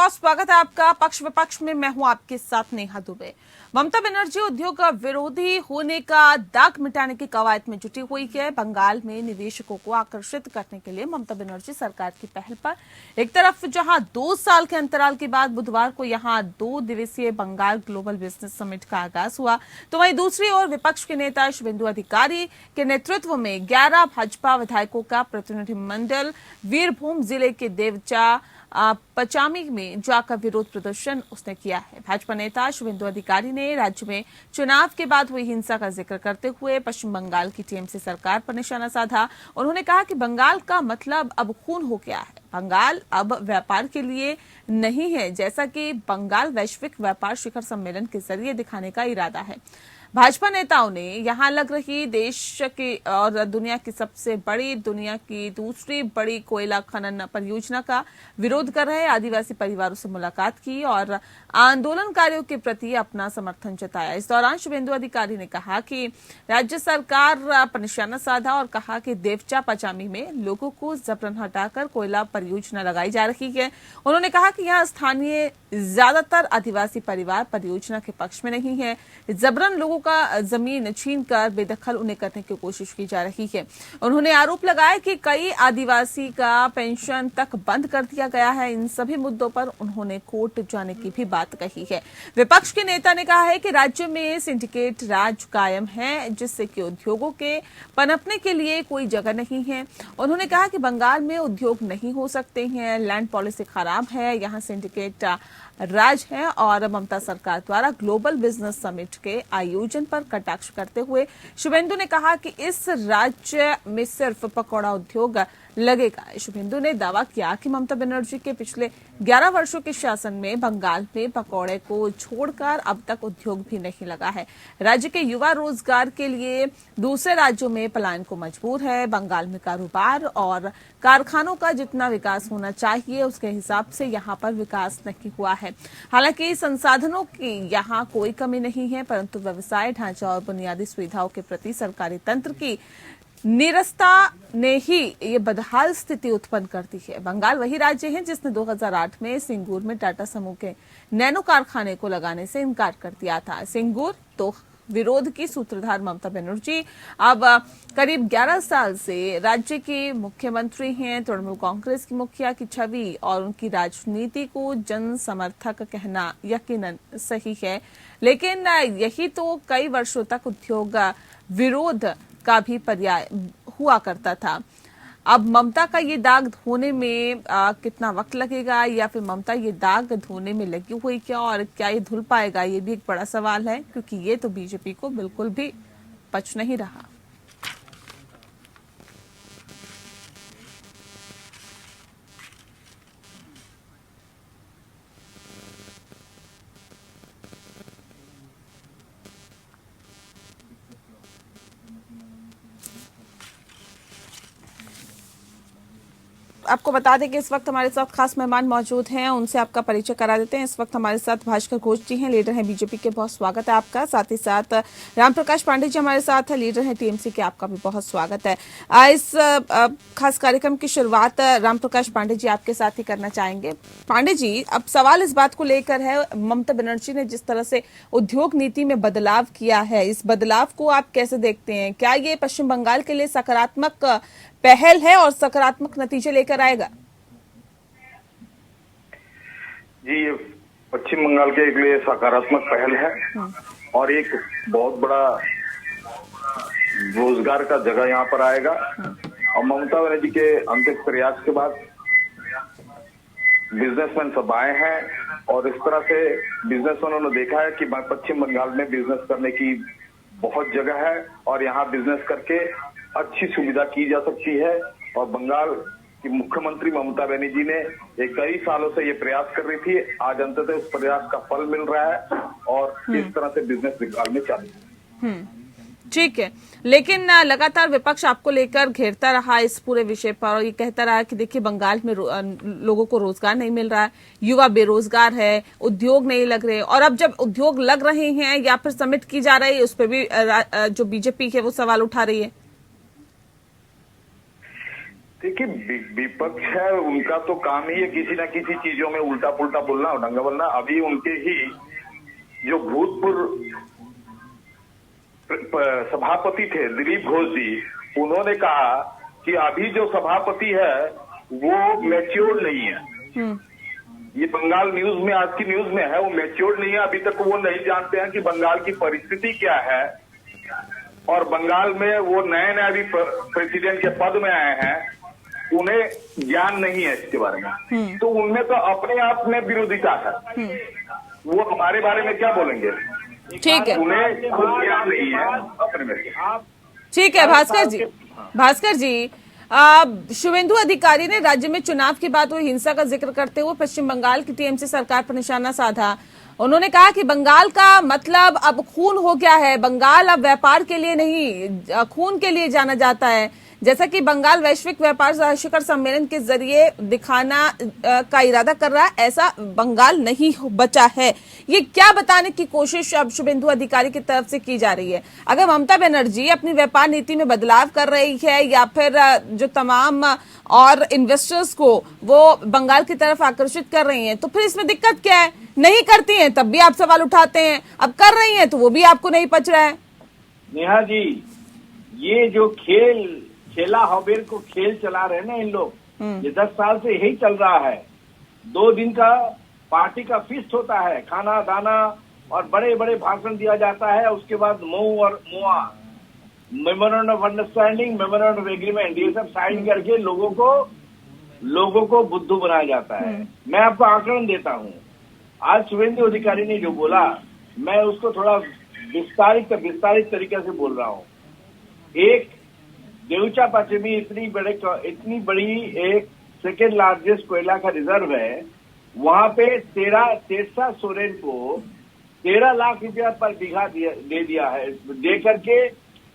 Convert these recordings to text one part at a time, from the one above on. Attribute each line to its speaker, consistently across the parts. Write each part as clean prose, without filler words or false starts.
Speaker 1: बहुत स्वागत है आपका पक्ष विपक्ष में। मैं हूं आपके साथ नेहा दुबे। ममता बनर्जी उद्योग विरोधी होने का दाग मिटाने की कवायद में जुटी हुई है। बंगाल में निवेशकों को आकर्षित करने के लिए ममता बनर्जी सरकार की पहल पर एक तरफ जहां 2 साल के अंतराल के बाद बुधवार को यहां 2 दिवसीय बंगाल ग्लोबल बिजनेस समिट का आगाज हुआ, तो वहीं दूसरी ओर विपक्ष के नेता शुभेंदु अधिकारी के नेतृत्व में 11 भाजपा विधायकों का प्रतिनिधिमंडल वीरभूम जिले के देवचा पचामी में जाकर विरोध प्रदर्शन उसने किया है। भाजपा नेता शुभेंदु अधिकारी ने राज्य में चुनाव के बाद हुई हिंसा का जिक्र करते हुए पश्चिम बंगाल की टीएमसी सरकार पर निशाना साधा। उन्होंने कहा कि बंगाल का मतलब अब खून हो गया है, बंगाल अब व्यापार के लिए नहीं है, जैसा कि बंगाल वैश्विक व्यापार शिखर सम्मेलन के जरिए दिखाने का इरादा है। भाजपा नेताओं ने यहां लग रही देश की और दुनिया की सबसे बड़ी, दुनिया की दूसरी बड़ी कोयला खनन परियोजना का विरोध कर रहे आदिवासी परिवारों से मुलाकात की और आंदोलनकारियों के प्रति अपना समर्थन जताया। इस दौरान शुभेंदु अधिकारी ने कहा कि राज्य सरकार पर निशाना साधा और कहा कि देवचा पचामी में लोगों को जबरन हटाकर कोयला परियोजना लगाई जा रही है। उन्होंने कहा कि यहाँ स्थानीय ज्यादातर आदिवासी परिवार परियोजना के पक्ष में नहीं है, जबरन लोगों का जमीन छीनकर बेदखल उन्हें करने की कोशिश की जा रही है। उन्होंने आरोप लगाया कि कई आदिवासी का पेंशन तक बंद कर दिया गया है। इन सभी मुद्दों पर उन्होंने कोर्ट जाने की भी बात कही है। विपक्ष के नेता ने कहा है कि राज्य में सिंडिकेट राज कायम है, जिससे कि उद्योगों के पनपने के लिए कोई जगह नहीं है। उन्होंने कहा कि बंगाल में उद्योग नहीं हो सकते हैं, लैंड पॉलिसी खराब है, यहाँ सिंडिकेट राज है और ममता सरकार द्वारा ग्लोबल बिजनेस समिट के आयोजन पर कटाक्ष करते हुए शुभेंदु ने कहा कि इस राज्य में सिर्फ पकौड़ा उद्योग लगेगा। शुभेंदु ने दावा किया कि ममता बनर्जी के पिछले 11 वर्षों के शासन में बंगाल में पकौड़े को छोड़कर अब तक उद्योग भी नहीं लगा है। राज्य के युवा रोजगार के लिए दूसरे राज्यों में पलायन को मजबूर है। बंगाल में कारोबार और कारखानों का जितना विकास होना चाहिए उसके हिसाब से यहाँ पर विकास नहीं हुआ है। हालांकि संसाधनों की यहाँ कोई कमी नहीं है, परंतु व्यवसाय ढांचा और बुनियादी सुविधाओं के प्रति सरकारी तंत्र की नीरसता ने ही ये बदहाल स्थिति उत्पन्न करती है। बंगाल वही राज्य है जिसने 2008 में सिंगूर में टाटा समूह के नैनो कारखाने को लगाने से इनकार कर दिया था। सिंगूर तो विरोध की सूत्रधार ममता बनर्जी अब करीब 11 साल से राज्य की मुख्यमंत्री हैं। तृणमूल कांग्रेस की मुखिया की छवि और उनकी राजनीति को जन समर्थक कहना यकीनन सही है, लेकिन यही तो कई वर्षों तक उद्योग विरोध का भी पर्याय हुआ करता था। अब ममता का ये दाग धोने में कितना वक्त लगेगा, या फिर ममता ये दाग धोने में लगी हुई क्या और क्या ये धुल पाएगा, ये भी एक बड़ा सवाल है, क्योंकि ये तो बीजेपी को बिल्कुल भी पच नहीं रहा। आपको बता दें कि इस वक्त हमारे साथ खास मेहमान मौजूद हैं, उनसे आपका परिचय करा देते हैं। इस वक्त हमारे साथ भास्कर घोष जी हैं, लीडर हैं बीजेपी के, बहुत स्वागत है आपका। साथ ही साथ रामप्रकाश पांडे जी हमारे साथ है, लीडर हैं टीएमसी के, आपका भी बहुत स्वागत है। इस खास कार्यक्रम की शुरुआत रामप्रकाश पांडे जी आपके साथ ही करना चाहेंगे। पांडे जी, अब सवाल इस बात को लेकर है, ममता बनर्जी ने जिस तरह से उद्योग नीति में बदलाव किया है, इस बदलाव को आप कैसे देखते हैं? क्या ये पश्चिम बंगाल के लिए सकारात्मक पहल है और सकारात्मक नतीजे लेकर आएगा?
Speaker 2: जी, ये पश्चिम बंगाल के लिए सकारात्मक पहल है और एक बहुत बड़ा रोजगार का जगह यहाँ पर आएगा। और ममता बनर्जी के अंतिम प्रयास के बाद बिजनेसमैन सब आए हैं और इस तरह से बिजनेसमैनों ने देखा है कि पश्चिम बंगाल में बिजनेस करने की बहुत जगह है और यहाँ बिजनेस करके अच्छी सुविधा की जा सकती है। और बंगाल की मुख्यमंत्री ममता बनर्जी ने कई सालों से ये प्रयास कर रही थी, आज अंततः उस प्रयास का फल मिल रहा है और इस तरह से बिजनेस बंगाल में चालू है।
Speaker 1: ठीक है, लेकिन लगातार विपक्ष आपको लेकर घेरता रहा इस पूरे विषय पर और ये कहता रहा कि देखिए बंगाल में लोगों को रोजगार नहीं मिल रहा है, युवा बेरोजगार है, उद्योग नहीं लग रहे। और अब जब उद्योग लग रहे हैं या फिर समिट की जा रही है, उस पर भी जो बीजेपी है वो सवाल उठा रही है।
Speaker 2: देखिए विपक्ष है, उनका तो काम ही है किसी ना किसी चीजों में उल्टा पुल्टा बोलना और दंगा बोलना। अभी उनके ही जो भूतपूर्व सभापति थे दिलीप घोष जी, उन्होंने कहा कि अभी जो सभापति है वो मैच्योर नहीं है। ये बंगाल न्यूज में, आज की न्यूज में है, वो मैच्योर नहीं है। अभी तक वो नहीं जानते हैं कि बंगाल की परिस्थिति क्या है, और बंगाल में वो नए नए अभी प्रेसिडेंट के पद में आए हैं, उन्हें ज्ञान नहीं है इसके बारे में। तो उनमें तो अपने आप में विरोधिता है, वो हमारे बारे में क्या बोलेंगे?
Speaker 1: ठीक है,
Speaker 2: उन्हें खुद ज्ञान नहीं है अपने में।
Speaker 1: ठीक है भास्कर जी, शुभेंदु अधिकारी ने राज्य में चुनाव की बात हुई हिंसा का जिक्र करते हुए पश्चिम बंगाल की टीएमसी सरकार पर निशाना साधा। उन्होंने कहा कि बंगाल का मतलब अब खून हो गया है, बंगाल अब व्यापार के लिए नहीं खून के लिए जाना जाता है। जैसा कि बंगाल वैश्विक व्यापार शिखर सम्मेलन के जरिए दिखाना का इरादा कर रहा है, ऐसा बंगाल नहीं बचा है। ये क्या बताने की कोशिश अब शुभेंदु अधिकारी की तरफ से की जा रही है? अगर ममता बनर्जी अपनी व्यापार नीति में बदलाव कर रही है या फिर जो तमाम और इन्वेस्टर्स को वो बंगाल की तरफ आकर्षित कर रही हैं, तो फिर इसमें दिक्कत क्या है? नहीं करती हैं तब भी आप सवाल उठाते हैं, अब कर रही हैं तो वो भी आपको नहीं पच रहा है।
Speaker 3: नेहा जी, ये जो खेला हॉबेर को खेल चला रहे हैं ना इन लोग, ये 10 साल से यही चल रहा है। 2 दिन का पार्टी का फीस्ट होता है, खाना दाना और बड़े बड़े भाषण दिया जाता है। उसके बाद मऊ और मुआ, memorandum of understanding, memorandum of agreement, ये सब साइन करके लोगों को बुद्धू बनाया जाता है। मैं आपको आंकड़न देता हूँ। आज शुभेंदु अधिकारी ने जो बोला, मैं उसको थोड़ा विस्तारित तरीके से बोल रहा हूँ। एक देउचा पश्चिमी इतनी बड़ी एक सेकेंड लार्जेस्ट कोयला का रिजर्व है, वहां पे तेरसा सोरेन को 13 लाख रुपया पर बीघा दे दिया है। दे करके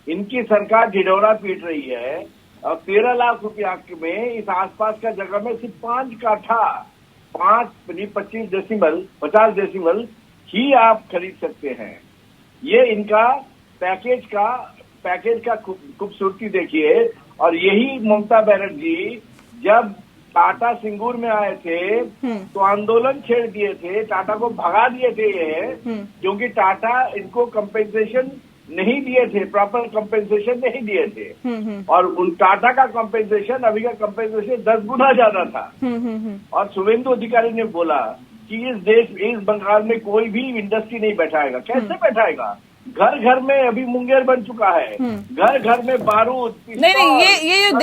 Speaker 3: इनकी सरकार ढिढोरा पीट रही है, और 13 लाख रुपया में इस आसपास का जगह में सिर्फ 5 काठा 50 डेसिमल ही आप खरीद सकते हैं। ये इनका पैकेज का खूबसूरती देखिए। और यही ममता बनर्जी जब टाटा सिंगूर में आए थे तो आंदोलन छेड़ दिए थे, टाटा को भगा दिए थे ये, क्योंकि टाटा इनको कंपेंसेशन नहीं दिए थे, प्रॉपर कंपेंसेशन नहीं दिए थे। और उन टाटा का कंपेंसेशन अभी का कंपेंसेशन 10 गुना ज्यादा था। और शुभेंदु अधिकारी ने बोला कि इस बंगाल में कोई भी इंडस्ट्री नहीं बैठाएगा। कैसे बैठाएगा? घर घर में अभी मुंगेर बन चुका है, घर घर में बारूद।
Speaker 1: नहीं, ये जो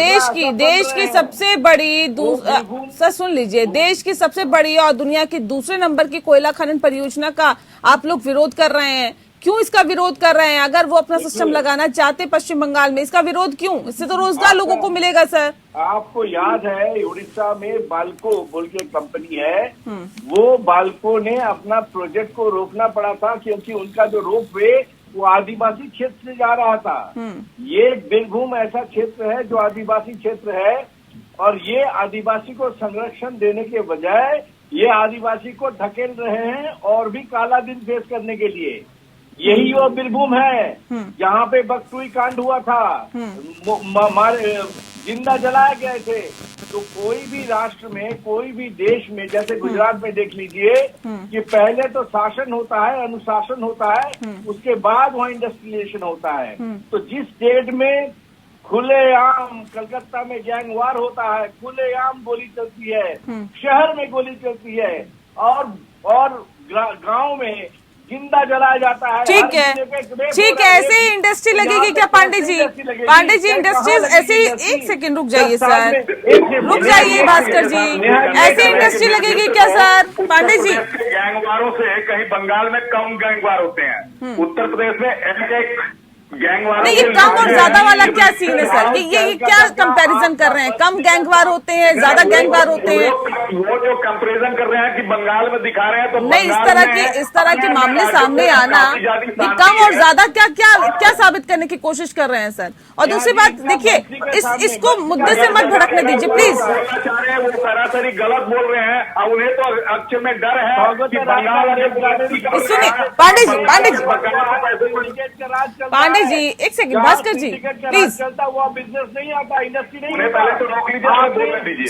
Speaker 1: देश की सबसे बड़ी सर सुन लीजिए, देश की सबसे बड़ी और दुनिया की दूसरे नंबर की कोयला खनन परियोजना का आप लोग विरोध कर रहे हैं। क्यों इसका विरोध कर रहे हैं? अगर वो अपना सिस्टम लगाना चाहते पश्चिम बंगाल में, इसका विरोध क्यों? इससे तो रोजगार लोगों को मिलेगा सर।
Speaker 3: आपको याद है उड़ीसा में बाल्को बोल के कंपनी है, वो बाल्को ने अपना प्रोजेक्ट को रोकना पड़ा था क्योंकि उनका जो रोपवे वो आदिवासी क्षेत्र से जा रहा था। ये बीरभूम ऐसा क्षेत्र है जो आदिवासी क्षेत्र है, और ये आदिवासी को संरक्षण देने के बजाय ये आदिवासी को धकेल रहे हैं और भी काला दिन फेस करने के लिए। यही वो बीरभूम है जहाँ पे बकटुई कांड हुआ था, जिंदा जलाए गए थे। तो कोई भी राष्ट्र में, कोई भी देश में, जैसे गुजरात में देख लीजिए कि पहले तो शासन होता है, अनुशासन होता है, उसके बाद वहाँ इंडस्ट्रियलाइजेशन होता है। तो जिस स्टेट में खुलेआम, कलकत्ता में गैंगवार होता है, खुलेआम गोली चलती है, शहर में गोली चलती है, और गांव में जिंदा जलाया जाता है।
Speaker 1: ठीक है, ऐसे ही इंडस्ट्री लगेगी क्या पांडे जी? इंडस्ट्रीज ऐसे ही, एक सेकंड रुक जाइए सर, रुक जाइए भास्कर जी, ऐसी इंडस्ट्री लगेगी क्या सर? पांडे जी,
Speaker 2: गैंगवारों से कहीं बंगाल में कम गैंगवार होते हैं, उत्तर प्रदेश में एक गैंगवार।
Speaker 1: नहीं, ये कम और ज्यादा वाला क्या सीन है सर? ये क्या कंपैरिजन कर रहे हैं? कम गैंगवार होते हैं, ज्यादा गैंगवार होते हैं?
Speaker 2: वो जो कंपैरिजन कर रहे हैं कि बंगाल में दिखा रहे हैं, तो
Speaker 1: नहीं, इस तरह के मामले सामने आना कि कम और ज्यादा क्या साबित करने की कोशिश कर रहे हैं सर? और दूसरी बात देखिए, इसको मुद्दे से मत भड़कने दीजिए प्लीज।
Speaker 2: वो सरासरी गलत बोल रहे हैं, और उन्हें तो अक्षर में डर है कि बंगाल।
Speaker 1: सुनिए पांडे जी, पांडे जी, एक सेकंड, भास्कर जी प्लीज।
Speaker 3: चलता हुआ बिजनेस नहीं आता, इंडस्ट्री नहीं
Speaker 2: उन्हें
Speaker 3: आता।
Speaker 2: पहले तो रोक लीजिए, और बोलने दीजिए।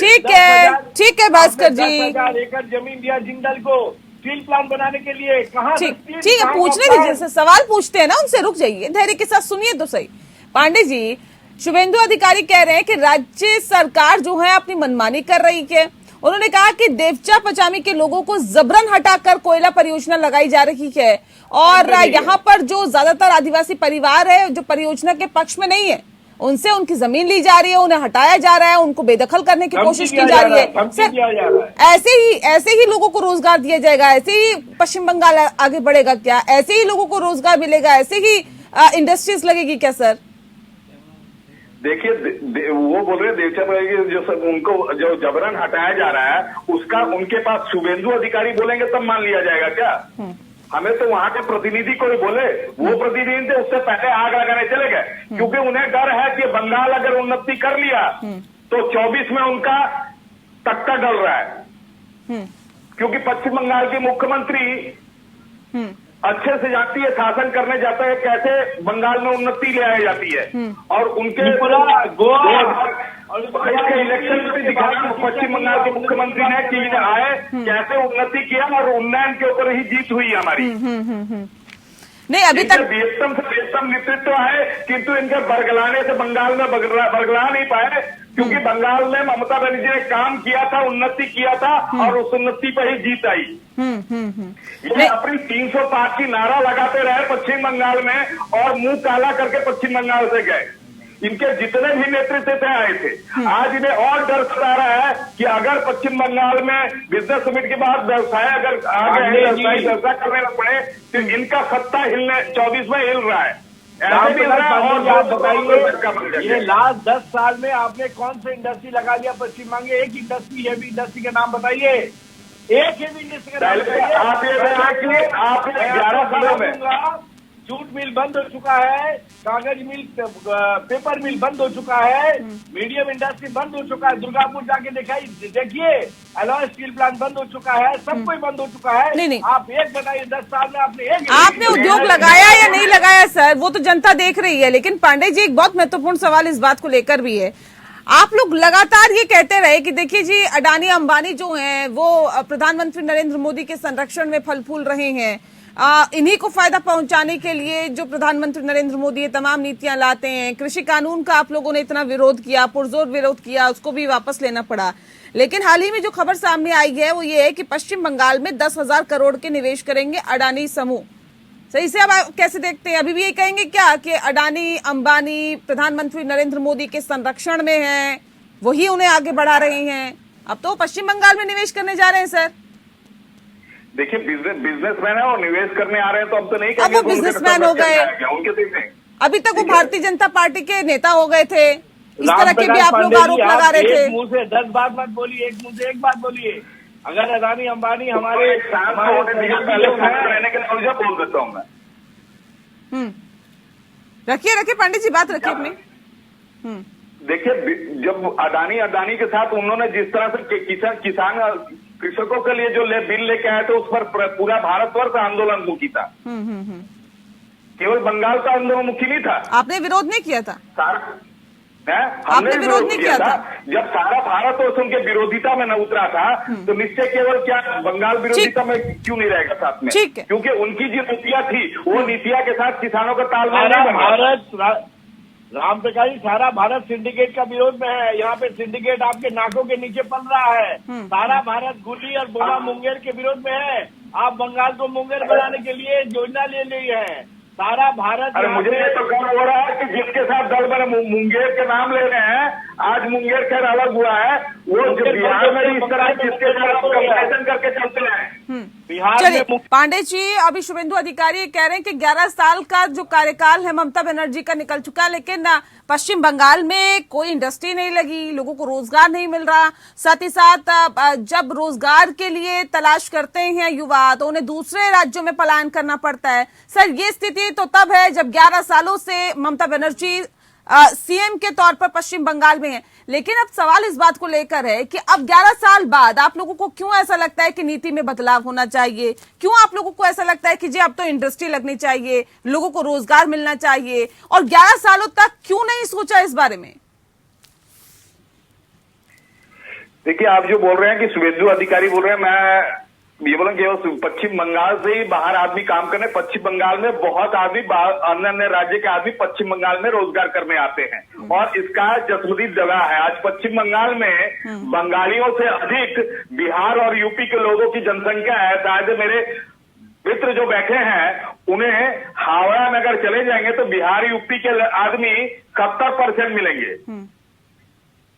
Speaker 1: ठीक है भास्कर जी,
Speaker 3: 10,000 एकड़ जमीन दिया जिंदल को स्टील प्लांट बनाने के लिए, कहाँ से स्टील,
Speaker 1: ठीक है,
Speaker 3: कहाँ
Speaker 1: पूछने
Speaker 3: का
Speaker 1: दीजिए
Speaker 3: प्लांट?
Speaker 1: सर, सवाल पूछते हैं ना उनसे, रुक जाइए, धैर्य के साथ सुनिए तो सही। पांडे जी, शुभेंदु अधिकारी कह रहे हैं कि राज्य सरकार जो है अपनी मनमानी कर रही है। उन्होंने कहा कि देवचा पचामी के लोगों को जबरन हटाकर कोयला परियोजना लगाई जा रही है, और यहाँ पर जो ज्यादातर आदिवासी परिवार है जो परियोजना के पक्ष में नहीं है, उनसे उनकी जमीन ली जा रही है, उन्हें हटाया जा रहा है, उनको बेदखल करने की कोशिश की जा रही है। सर, ऐसे ही लोगों को रोजगार दिया जाएगा? ऐसे ही पश्चिम बंगाल आगे बढ़ेगा क्या? ऐसे ही लोगों को रोजगार मिलेगा? ऐसे ही इंडस्ट्रीज लगेगी क्या सर?
Speaker 2: देखिए, वो बोल रहे देवचा जो सब उनको जो जबरन हटाया जा रहा है, उसका उनके पास शुभेंदु अधिकारी बोलेंगे तब मान लिया जाएगा क्या? हमें तो वहां के प्रतिनिधि को ही बोले, वो प्रतिनिधि थे, उससे पहले आग लगाने चले गए, क्योंकि उन्हें डर है कि बंगाल अगर उन्नति कर लिया तो 24 में उनका तख्ता डल रहा है। क्योंकि पश्चिम बंगाल की मुख्यमंत्री अच्छे से जानती है, शासन करने जाता है कैसे बंगाल में उन्नति ले आई जाती है, और उनके इसके इलेक्शन में भी दिखाया पश्चिम बंगाल के मुख्यमंत्री ने कि आए कैसे उन्नति किया, और उन्नयन के ऊपर ही जीत हुई हमारी।
Speaker 1: नहीं, अभी तक
Speaker 2: बेहतम से बेहतम नेतृत्व है, किंतु इनके बरगलाने से बंगाल में बरगला नहीं पाए, क्योंकि बंगाल में ममता बनर्जी ने काम किया था, उन्नति किया था, और उस उन्नति पर ही जीत आई। ये अपनी 300 पार की नारा लगाते रहे पश्चिम बंगाल में, और मुंह काला करके पश्चिम बंगाल से गए। इनके जितने भी नेतृत्व थे आए थे, आज इन्हें और डर सता रहा है कि अगर पश्चिम बंगाल में बिजनेस समिट के बाद व्यवसाय अगर आगे व्यवसायी व्यवसाय करने न पड़े तो इनका सत्ता हिलने 24 में हिल रहा है। ऐसे नहीं हो रहा है। और
Speaker 3: आप बताइए, ये लास्ट 10 साल में आपने कौन सा इंडस्ट्री लगा लिया पश्चिम बंगाल? एक इंडस्ट्री, हेवी इंडस्ट्री का नाम बताइए, एक हेवी इंडस्ट्री का नाम बताइए।
Speaker 2: आप ये देखा कि आपने 11 सालों में
Speaker 3: जूट मिल बंद हो चुका है, कागज मिल, पेपर मिल बंद हो चुका है, मीडियम इंडस्ट्री बंद हो चुका है, दुर्गापुर जाके देखिए, अलॉय स्टील प्लांट बंद हो चुका है, सब कोई बंद हो चुका है।
Speaker 1: नहीं।
Speaker 3: आप एक बताइए, 10 साल में
Speaker 1: आपने उद्योग लगाया या नहीं लगाया सर, वो तो जनता देख रही है। लेकिन पांडे जी, एक बहुत महत्वपूर्ण सवाल इस बात को लेकर भी है। आप लोग लगातार ये कहते रहे कि देखिए जी, अडानी अंबानी जो हैं वो प्रधानमंत्री नरेंद्र मोदी के संरक्षण में फल फूल रहे हैं, इन्हीं को फायदा पहुंचाने के लिए जो प्रधानमंत्री नरेंद्र मोदी ये तमाम नीतियां लाते हैं। कृषि कानून का आप लोगों ने इतना विरोध किया, पुरजोर विरोध किया, उसको भी वापस लेना पड़ा। लेकिन हाल ही में जो खबर सामने आई है वो ये है कि पश्चिम बंगाल में 10,000 करोड़ के निवेश करेंगे अडानी समूह। सही से अब आप कैसे देखते हैं? अभी भी ये कहेंगे क्या कि अडानी अंबानी प्रधानमंत्री नरेंद्र मोदी के संरक्षण में है, वही उन्हें आगे बढ़ा रहे हैं? अब तो पश्चिम बंगाल में निवेश करने जा रहे हैं सर।
Speaker 2: देखिए, बिजनेसमैन है और निवेश करने आ रहे हैं, तो अब तो नहीं
Speaker 1: अब वो बिजनेसमैन हो गए,
Speaker 2: उनके
Speaker 1: अभी तक वो भारतीय जनता पार्टी के नेता हो गए थे, इस तरह के भी आप लोग आरोप लगा रहे थे।
Speaker 3: एक मुंह से 10 बात मत बोलिए, एक मुंह से एक बात बोलिए। अगर अदानी अंबानी हमारे
Speaker 2: रहने के लिए बोल देता हूँ मैं।
Speaker 1: रखिए पांडे जी, बात रखिए अपनी।
Speaker 2: देखिए, जब अडानी के साथ उन्होंने जिस तरह से किसान कृषकों के लिए जो बिल लेके आए थे, उस पर पूरा भारतवर्ष आंदोलनमुखी था। केवल बंगाल का आंदोलनमुखी नहीं था।
Speaker 1: आपने विरोध नहीं किया था?
Speaker 2: हमने
Speaker 1: विरोध नहीं किया था।
Speaker 2: जब सारा भारतवर्ष उनके विरोधिता में न उतरा था, तो निश्चय केवल क्या बंगाल विरोधिता में क्यों नहीं रहेगा साथ में? क्योंकि उनकी जो नीतियां थी, वो नीतियां के साथ किसानों का तालमेल नहीं बना।
Speaker 3: राम प्रकाश जी, सारा भारत सिंडिकेट का विरोध में है। यहाँ पे सिंडिकेट आपके नाकों के नीचे पल रहा है। सारा भारत गुली और बोमा मुंगेर के विरोध में है। आप बंगाल को मुंगेर बनाने के लिए योजना ले ली है। सारा भारत,
Speaker 2: अरे मुझे ये तो कौन हो रहा है कि जिसके साथ दल बने मुंगेर के नाम ले रहे हैं, आज मुंगेर खैर अलग हुआ है, वो जो बिहार में इस तरह जिसके साथ कंपैरिजन करके चलते हैं।
Speaker 1: चलिए पांडे जी, अभी शुभेंदु अधिकारी कह रहे हैं कि 11 साल का जो कार्यकाल है ममता बनर्जी का निकल चुका है, लेकिन पश्चिम बंगाल में कोई इंडस्ट्री नहीं लगी, लोगों को रोजगार नहीं मिल रहा। साथ ही साथ जब रोजगार के लिए तलाश करते हैं युवा, तो उन्हें दूसरे राज्यों में पलायन करना पड़ता है। सर, ये स्थिति तो तब है जब 11 सालों से ममता बनर्जी सीएम के तौर पर पश्चिम बंगाल में है। लेकिन अब सवाल इस बात को लेकर है कि अब 11 साल बाद आप लोगों को क्यों ऐसा लगता है कि नीति में बदलाव होना चाहिए? क्यों आप लोगों को ऐसा लगता है कि जी अब तो इंडस्ट्री लगनी चाहिए, लोगों को रोजगार मिलना चाहिए, और 11 सालों तक क्यों नहीं सोचा इस बारे में?
Speaker 2: देखिए, आप जो बोल रहे हैं कि शुभेंदु अधिकारी बोल रहे हैं, मैं ये बोला कि पश्चिम बंगाल से ही बाहर आदमी काम करने, पश्चिम बंगाल में बहुत आदमी अन्य अन्य राज्य के आदमी पश्चिम बंगाल में रोजगार करने आते हैं और इसका जसवंत जगह है। आज पश्चिम बंगाल में बंगालियों से अधिक बिहार और यूपी के लोगों की जनसंख्या है। शायद मेरे मित्र जो बैठे हैं उन्हें हावड़ा में अगर चले जाएंगे तो बिहार यूपी के आदमी 70% मिलेंगे।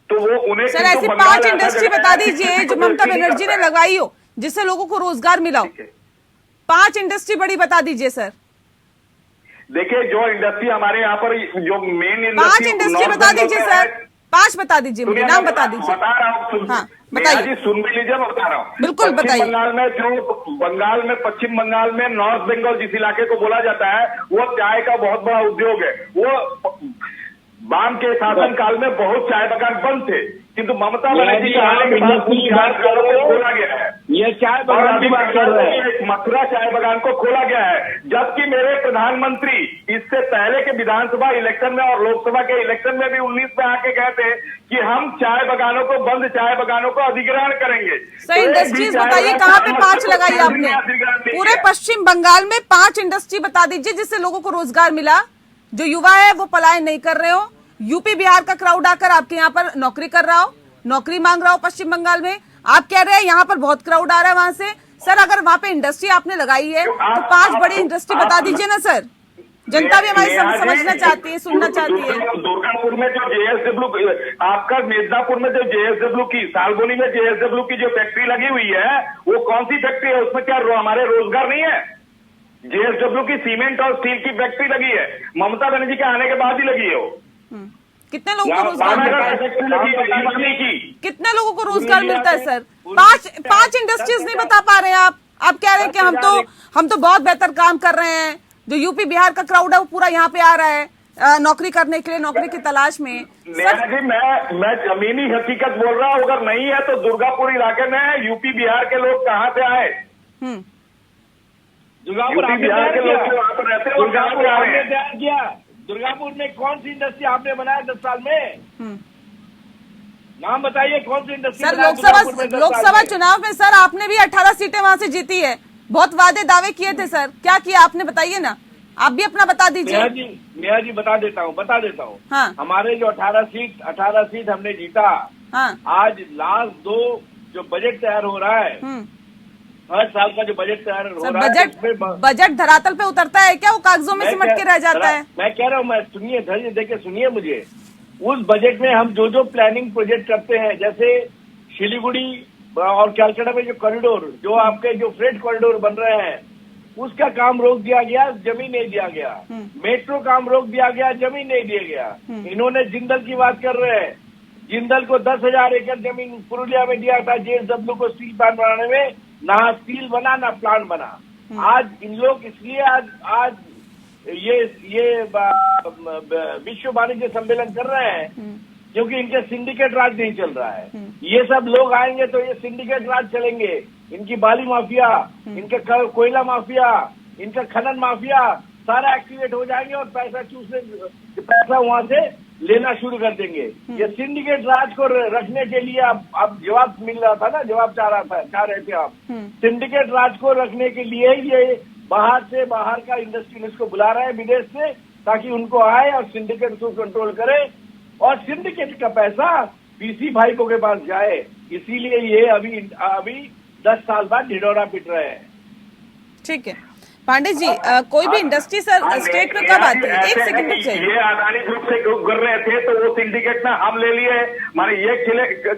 Speaker 2: तो वो उन्हें
Speaker 1: सर ऐसी 5 इंडस्ट्री बता दीजिए जो ममता बनर्जी ने लगाई हो जिससे लोगों को रोजगार मिला हो। 5 इंडस्ट्री बड़ी बता दीजिए सर।
Speaker 2: देखिए, जो इंडस्ट्री हमारे यहाँ पर जो मेन
Speaker 1: 5 इंडस्ट्री बता दीजिए सर, 5 बता दीजिए, मुझे नाम बता दीजिए।
Speaker 2: बता रहा हूँ,
Speaker 1: हाँ बताइए,
Speaker 2: सुन भी लीजिए, मैं बता रहा हूँ।
Speaker 1: बिल्कुल बताइए।
Speaker 2: पश्चिम बंगाल में नॉर्थ बंगाल जिस इलाके को बोला जाता है वो चाय का बहुत बड़ा उद्योग है। वो वाम के शासन काल में बहुत चाय बागान बंद थे, किंतु ममता बनर्जी के आने के बाद खोला गया है।
Speaker 3: ये चाय बागान की बात कर रहे हैं,
Speaker 2: मथुरा चाय बागान को खोला गया है। जबकि मेरे प्रधानमंत्री इससे पहले के विधानसभा इलेक्शन में और लोकसभा के इलेक्शन में भी 19 में आके गए थे कि हम चाय बागानों को बंद, चाय बागानों को अधिग्रहण करेंगे।
Speaker 1: सही इंडस्ट्रीज बताइए, कहाँ पे 5 लगाई आपने? पूरे पश्चिम बंगाल में 5 इंडस्ट्री बता दीजिए जिससे लोगों को रोजगार मिला, जो युवा है वो पलायन नहीं कर रहे हो, यूपी बिहार का क्राउड आकर आपके यहाँ पर नौकरी कर रहा हो, नौकरी मांग रहा हो पश्चिम बंगाल में। आप कह रहे हैं यहाँ पर बहुत क्राउड आ रहा है वहां से। सर अगर वहां पे इंडस्ट्री आपने लगाई है तो 5 बड़ी इंडस्ट्री बता दीजिए ना सर, जनता भी हमारी समझना चाहती है, सुनना चाहती है।
Speaker 2: दुर्गापुर में जो जेएसडब्ल्यू, आपका मिर्जापुर में जो जेएसडब्ल्यू की, सालबोनी में जेएसडब्ल्यू की जो फैक्ट्री लगी हुई है वो कौन सी फैक्ट्री है? उसमें क्या हमारे रोजगार नहीं है? जेएसडब्ल्यू की सीमेंट और स्टील की फैक्ट्री लगी है, ममता बनर्जी के आने के बाद ही लगी है वो।
Speaker 1: कितने लोगों को रोजगार मिलता है? कितने लोगों को रोजगार मिलता है सर? 5 इंडस्ट्रीज नहीं बता पा रहे हैं आप कह रहे हैं कि हम तो बहुत बेहतर काम कर रहे हैं। जो यूपी बिहार का क्राउड है वो पूरा यहाँ पे आ रहा है नौकरी करने के लिए, नौकरी की तलाश में।
Speaker 2: नेहा जी, मैं जमीनी हकीकत बोल रहा हूँ, अगर नहीं है तो दुर्गापुर इलाके में यूपी बिहार के लोग कहाँ से आए?
Speaker 3: दुर्गापुर
Speaker 2: बिहार के लोग वहाँ पर रहते हैं, दुर्गापुर आ रहे हैं।
Speaker 3: दुर्गापुर में कौन सी इंडस्ट्री आपने बनाया 10 साल में? नाम बताइए कौन सी इंडस्ट्री?
Speaker 1: सर लोकसभा चुनाव में सर आपने भी 18 सीटें वहां से जीती है, बहुत वादे दावे किए थे सर, क्या किया आपने बताइए ना, आप भी अपना बता दीजिए।
Speaker 3: नेहा जी बता देता हूँ।
Speaker 1: हाँ।
Speaker 3: हमारे जो 18 सीट हमने जीता। हाँ। आज लास्ट 2 जो बजट तैयार हो रहा है, हर साल का जो बजट तैयार हो रहा है,
Speaker 1: बजट धरातल पे उतरता है क्या? वो कागजों में सिमट के रह जाता है?
Speaker 3: मैं कह रहा हूँ, मैं सुनिए, धैर्य देके सुनिए मुझे। उस बजट में हम जो प्लानिंग प्रोजेक्ट करते हैं, जैसे शिलीगुड़ी और कैलकाटा में जो कॉरिडोर, जो आपके जो फ्रेट कॉरिडोर बन रहे हैं, उसका काम रोक दिया गया, जमीन नहीं दिया गया। मेट्रो काम रोक दिया गया, जमीन नहीं दिया गया। इन्होंने जिंदल की बात कर रहे हैं, जिंदल को 10,000 एकड़ जमीन पुरुलिया में दिया था जेएसडब्ल्यू को स्टील प्लांट बनाने में, ना स्टील बना ना प्लांट बना। आज इन लोग इसलिए आज ये विश्व वाणिज्य सम्मेलन कर रहे हैं क्योंकि इनके सिंडिकेट राज नहीं चल रहा है। ये सब लोग आएंगे तो ये सिंडिकेट राज चलेंगे। इनकी बाली माफिया, इनके कोयला माफिया, इनका खनन माफिया सारा एक्टिवेट हो जाएंगे और पैसा वहां से लेना शुरू कर देंगे। ये सिंडिकेट राज को रखने के लिए अब जवाब मिल रहा था ना, जवाब चाह रहे थे आप। सिंडिकेट राज को रखने के लिए ये बाहर का इंडस्ट्रियलिस्ट को बुला रहे हैं विदेश से, ताकि उनको आए और सिंडिकेट को कंट्रोल करे और सिंडिकेट का पैसा पीसी भाइयों के पास जाए। इसीलिए ये अभी 10 साल बाद ढिढोरा पिट रहे हैं।
Speaker 1: ठीक है पांडे जी, कोई भी इंडस्ट्री सर स्टेट में कब आती है? 1 सेकंड रुक जाइए।
Speaker 2: ये अदानी ग्रुप से कर रहे थे तो वो सिंडिकेट में हम ले लिए, माने ये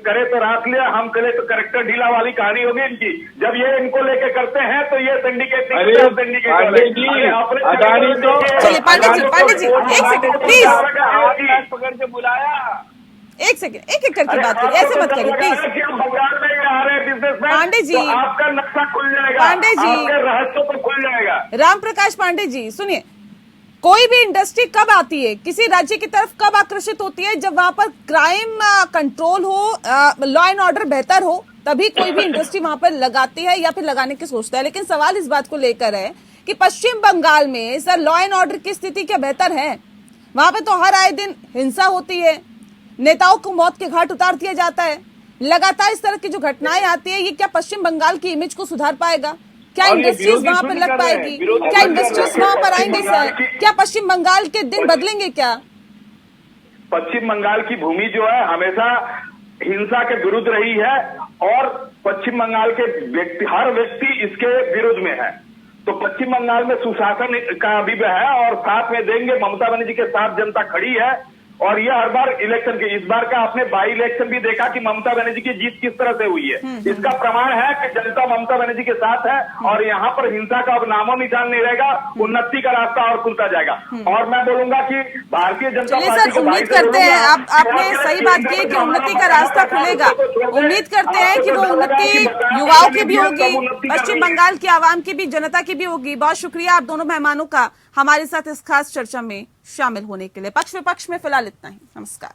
Speaker 2: करे तो रात लिया, हम करे तो करेक्टर ढीला वाली कहानी होगी इनकी। जब ये इनको लेके करते हैं तो ये सिंडिकेट
Speaker 1: चलिए पांडे जी 1 सेकंड प्लीज,
Speaker 3: पकड़ के बुलाया।
Speaker 1: 1 सेकंड, एक करके बात करिए, ऐसे मत करिए प्लीज।
Speaker 2: बंगाल में आ रहे बिजनेस
Speaker 1: पांडे जी,
Speaker 2: तो आपका नक्शा खुल जाएगा,
Speaker 1: पांडे जी,
Speaker 2: आपके रहस्य तो खुल जाएगा।
Speaker 1: राम प्रकाश पांडे जी सुनिए, कोई भी इंडस्ट्री कब आती है, किसी राज्य की तरफ कब आकर्षित होती है? जब वहां पर क्राइम कंट्रोल हो, लॉ एंड ऑर्डर बेहतर हो, तभी कोई भी इंडस्ट्री वहां पर लगाती है या फिर लगाने की सोचता है। लेकिन सवाल इस बात को लेकर है कि पश्चिम बंगाल में सर लॉ एंड ऑर्डर की स्थिति क्या बेहतर है? वहां पे तो हर आए दिन हिंसा होती है, नेताओं को मौत के घाट उतार दिया जाता है, लगातार इस तरह की जो घटनाएं आती है, ये क्या पश्चिम बंगाल की इमेज को सुधार पाएगा? क्या
Speaker 3: और ये
Speaker 1: इंडस्ट्रीज
Speaker 3: विरोधी
Speaker 1: वहां पर
Speaker 3: शून्य
Speaker 1: लग
Speaker 3: कर रहे हैं,
Speaker 1: पाएगी?
Speaker 3: विरोधी
Speaker 1: क्या
Speaker 3: शून्य कर
Speaker 1: इंडस्ट्रीज
Speaker 3: रहे हैं।
Speaker 1: वहां पर आएंगे सर? क्या पश्चिम बंगाल के दिन बदलेंगे क्या?
Speaker 2: पश्चिम बंगाल की भूमि जो है हमेशा हिंसा के विरुद्ध रही है और पश्चिम बंगाल के हर व्यक्ति इसके विरुद्ध में है। तो पश्चिम बंगाल में सुशासन का भी है और साथ में देंगे, ममता बनर्जी के साथ जनता खड़ी है। और ये हर बार इलेक्शन के, इस बार का आपने बाई इलेक्शन भी देखा कि ममता बनर्जी की जीत किस तरह से हुई है। इसका प्रमाण है कि जनता ममता बनर्जी के साथ है और यहाँ पर हिंसा का अब नामो निशान नहीं रहेगा, उन्नति का रास्ता और खुलता जाएगा। और मैं बोलूंगा कि भारतीय जनता
Speaker 1: चलिए
Speaker 2: पार्टी
Speaker 1: सर, उम्मीद करते हैं आपने सही बात की कि उन्नति का रास्ता खुलेगा। उम्मीद करते हैं कि वो उन्नति युवाओं की भी होगी, पश्चिम बंगाल की आवाम की भी, जनता की भी होगी। बहुत शुक्रिया आप दोनों मेहमानों का हमारे साथ इस खास चर्चा में शामिल होने के लिए। पक्ष विपक्ष में फिलहाल इतना ही। नमस्कार।